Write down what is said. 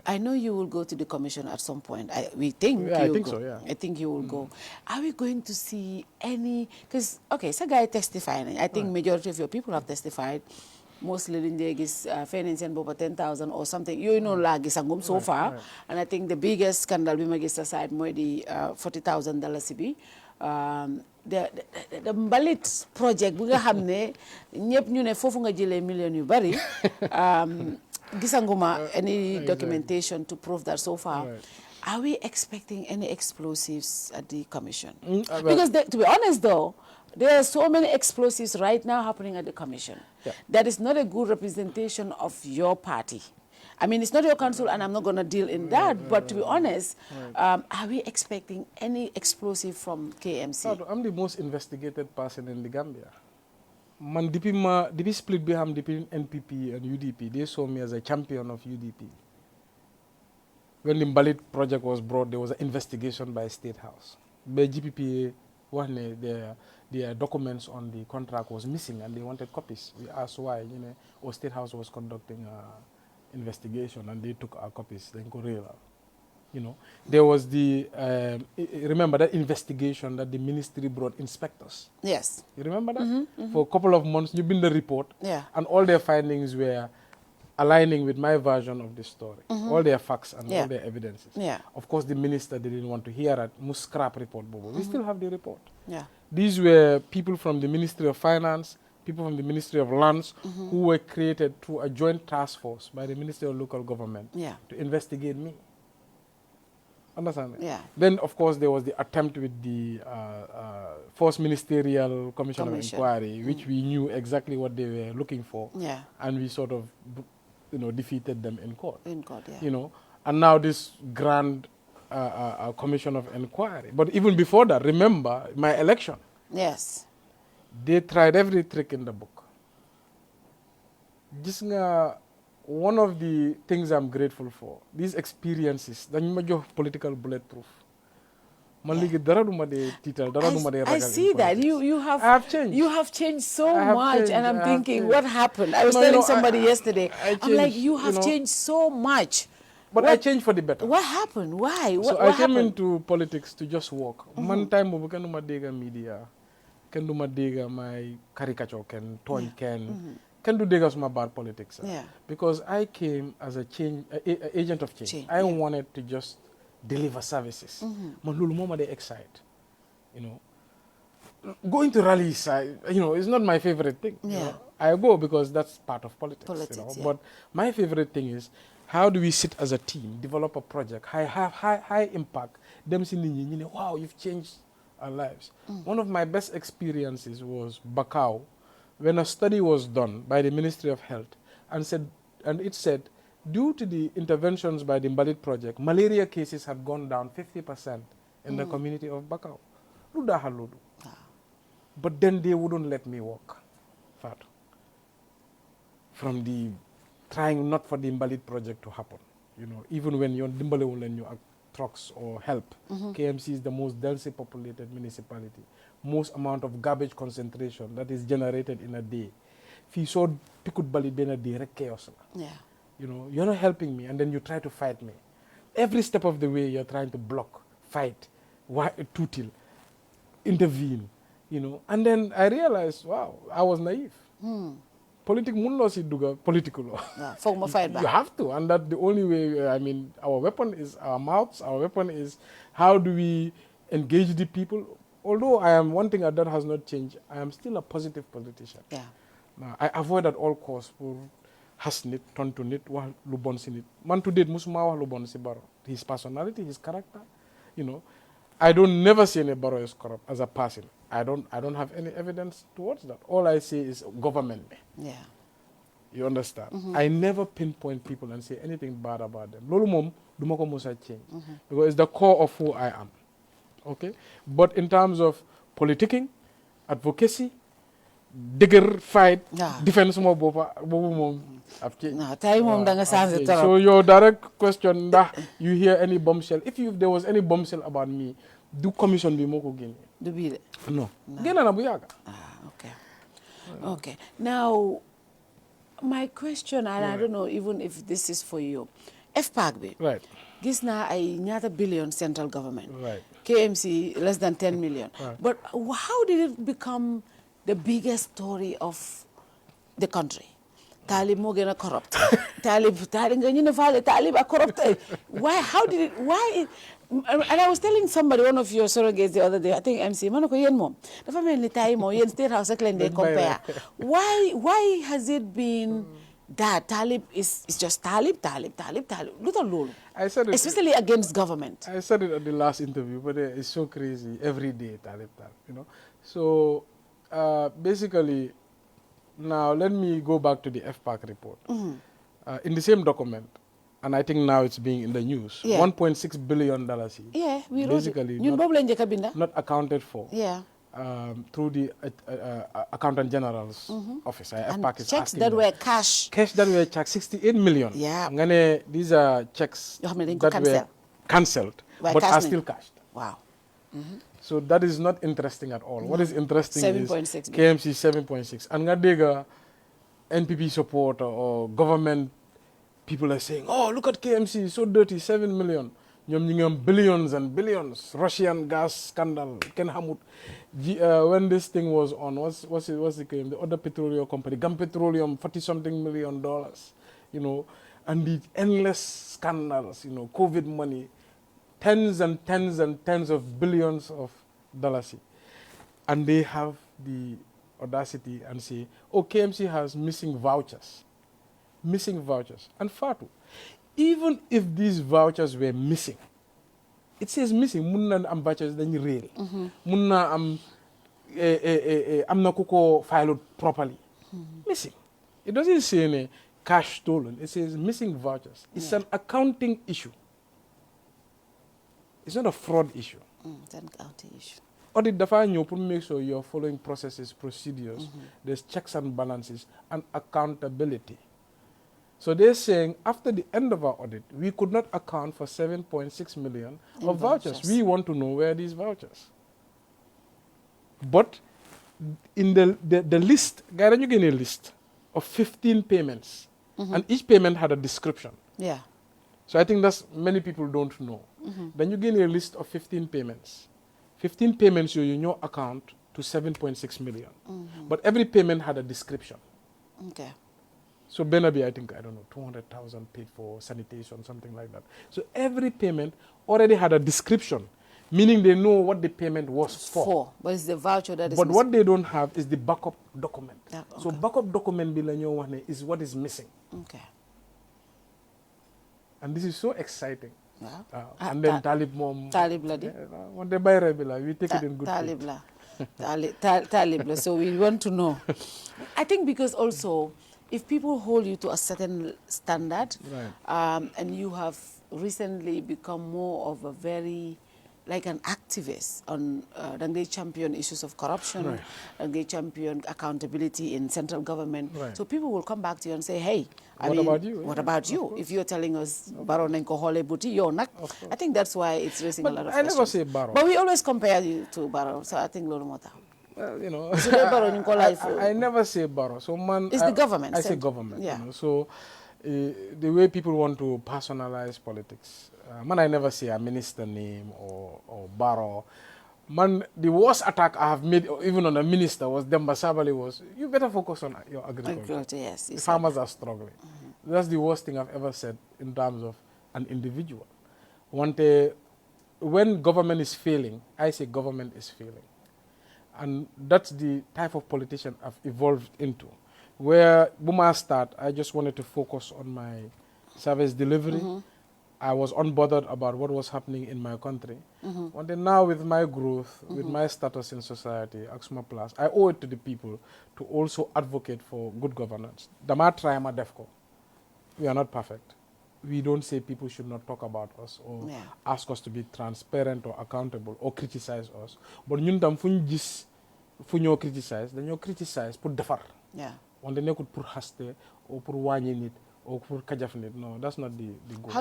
I know you will go to the commission at some point. We think Yeah, I you'll think go. so, yeah. I think you will go. Are we going to see any? Because okay, so guy testifying. I think majority of your people have testified. Mostly in the financing over 10,000 or something. You know, like so far, and I think the biggest scandal we make aside more the $40,000 CB. The mbalit project bu nga xam ne ñëpp ñu ne foofu nga jëlee millions yu bari gisanguma any documentation to prove that so far. Are we expecting any explosives at the commission? Because to be honest though, there are so many explosives right now happening at the commission. That is not a good representation of your party. I mean, it's not your council, and I'm not going to deal in that, but to be honest, are we expecting any explosive from KMC? I'm the most investigated person in the Gambia. Man, depuis split between NPP and UDP, they saw me as a champion of UDP. When the Mbalit project was brought, there was an investigation by State House. By GPPA, their documents on the contract was missing, and they wanted copies. We asked why, or State House was conducting investigation, and they took our copies. Then Korea, there was the remember that investigation that the ministry brought inspectors. Yes. You remember that? For a couple of months, you've been the report, and all their findings were aligning with my version of the story. All their facts and all their evidences. Of course, the minister didn't want to hear it. Must scrap report, Bobo. We still have the report. These were people from the Ministry of Finance, people from the Ministry of Lands, who were created through a joint task force by the Ministry of Local Government to investigate me. Understand? Then, of course, there was the attempt with the First Ministerial Commission of Inquiry, which we knew exactly what they were looking for, and we sort of, defeated them in court. And now this grand Commission of Inquiry. But even before that, remember my election. Yes. They tried every trick in the book. One of the things I'm grateful for, these experiences, the political bulletproof. I see that you have changed. You have changed so much, and I'm thinking, what happened? I was telling somebody yesterday. I'm like, you have changed so much. But I changed for the better. What happened? Why? So I came into politics to just work. Man time bobu ken duma dega media, ken duma dega my caricature ken, tone ken. Can do dig my bad politics. Because I came as a agent of change. I wanted to just deliver services. They excite. Going to rallies, it's not my favorite thing. I go because that's part of politics. But my favorite thing is, how do we sit as a team, develop a project, high impact, them seeing, wow, you've changed our lives. One of my best experiences was Bakau, when a study was done by the Ministry of Health, and it said, due to the interventions by the Mbalit project, malaria cases had gone down 50% in the community of Bakau. But then they wouldn't let me walk. From the trying not for the Mbalit project to happen. Even when you're Dimbale trucks or help. KMC is the most densely populated municipality. Most amount of garbage concentration that is generated in a day. If you saw Pikut Bali Bena direct chaos. You're not helping me, and then you try to fight me. Every step of the way you're trying to block, fight, tutil, intervene, And then I realized, wow, I was naive. Political law. You have to, and that's the only way. Our weapon is our mouths. Our weapon is how do we engage the people. Although one thing that has not changed, I am still a positive politician. I avoid at all costs for hasnit, tontunit, lu bon sinit. Man to date, musuma wax lu bon si Barrow. His personality, his character, I don't never see any Barrow is corrupt as a person. I don't have any evidence towards that. All I say is government. You understand? I never pinpoint people and say anything bad about them. Lolu mom duma ko musa change because it's the core of who I am. Okay? But in terms of politicking, advocacy, digger fight, defense mo bopa bobu mom have changed. So your direct question, you hear any bombshell? If there was any bombshell about me, do commission be moko gene? No. Okay. Now, my question, and I don't know even if this is for you. FPAC bi. Right. Gis naa ay ñaata billion central government. Right. KMC less than 10 million. Right. But how did it become the biggest story of the country? Talib moo gën a corrupt. Talib nga ñu ne faale Talib a corrupt. Why? How did it? Why? And I was telling somebody, one of your surrogates the other day, I think MC, ma ne ko yéen moom dafa mel ni tay moom yéen State House ak leen dee compare. Why has it been that Talib is just Talib? Lu tax loolu? I said it, especially against government. I said it at the last interview, but it's so crazy every day, Talib, you know. So basically, now let me go back to the FPAC report. In the same document, and I think now it's being in the news, Yeah. $1.6 billion. Yeah, we wrote basically it. Ñun boobu lañ njëkk a binda. not accounted for. Yeah. Through the Accountant General's office. And FPAC is checks asking that them. were cash. Cash that were checked, 68 million. Yeah. Ngane, these are checks Yoo xam ne dañ ko that were cancelled, Waaye but cash are nañ. still cashed. Wow. So that is not interesting at all. What is interesting 7.6 is KMC 7.6. And Ngadega NPP supporter or government people are saying, oh, look at KMC, so dirty, 7 million. Ñoom ñi ngi am billions and billions. Russian gas scandal. Ken Hamut. When this thing was on, what's the claim? The other petroleum company, Gum Petroleum, $40-something million. You know, and the endless scandals, you know, COVID money, tens and tens and tens of billions of dollars. And they have the audacity and say, oh, KMC has missing vouchers. Missing vouchers. And Fatu, even if these vouchers were missing, it says missing, munna am vouchers then real. Munna am na kuko filed properly. Missing. It doesn't say any cash stolen. It says missing vouchers. It's an accounting issue. It's not a fraud issue. It's an accounting issue. Audit dafa ñëw pour make sure you're following processes, procedures, there's checks and balances, and accountability. So they're saying after the end of our audit, we could not account for 7.6 million of vouchers. We want to know where these vouchers. But in the list, you get a list of 15 payments, and each payment had a description. Yeah. So I think that's many people don't know. Then you get a list of 15 payments. 15 payments you know account to 7.6 million. But every payment had a description. Okay. So Benabi, I think, I don't know, 200,000 paid for sanitation, something like that. So every payment already had a description, meaning they know what the payment was for. But it's the voucher that is But missing. what they don't have is the backup document. Yeah, okay. So backup document is what is missing. Okay. And this is so exciting. Wow. And then Talib mom. Talib la di. When they buy Rebila, we take it in good Talib faith. la. Talib la. So we want to know. I think because also, if people hold you to a certain standard, Right. and you have recently become more of a very, like an activist on, they champion issues of corruption, Right. and they champion accountability in central government. Right. So people will come back to you and say, hey, What about you? What Yeah, about you? If you're telling us, Baro Nenko Hole Buti, you're not. I think that's why it's raising a lot of I questions. never say Baro. But we always compare you to Baro, so I think Lolo Mota. Well, you know, I never say Baro. So man, It's the government. I say government. Yeah. You know, so the way people want to personalize politics, man, I never say a minister name or Baro. Man, the worst attack I have made, even on a minister, was Demba Sabali was, you better focus on your agriculture. Yes. The farmers are struggling. That's the worst thing I've ever said in terms of an individual. When government is failing, I say government is failing. And that's the type of politician I've evolved into. Where Buma start, I just wanted to focus on my service delivery. I was unbothered about what was happening in my country. And then now with my growth, with my status in society, Axma Plus, I owe it to the people to also advocate for good governance. Dama try ma defko. We are not perfect. We don't say people should not talk about us or ask us to be transparent or accountable or criticize us. But ñun tam fuñ gis fu ñoo criticize, dañoo criticize pour defar. Yeah. Wante nekkut pour haste or pour wàññi nit or pour kajaf nit. No, that's not the goal.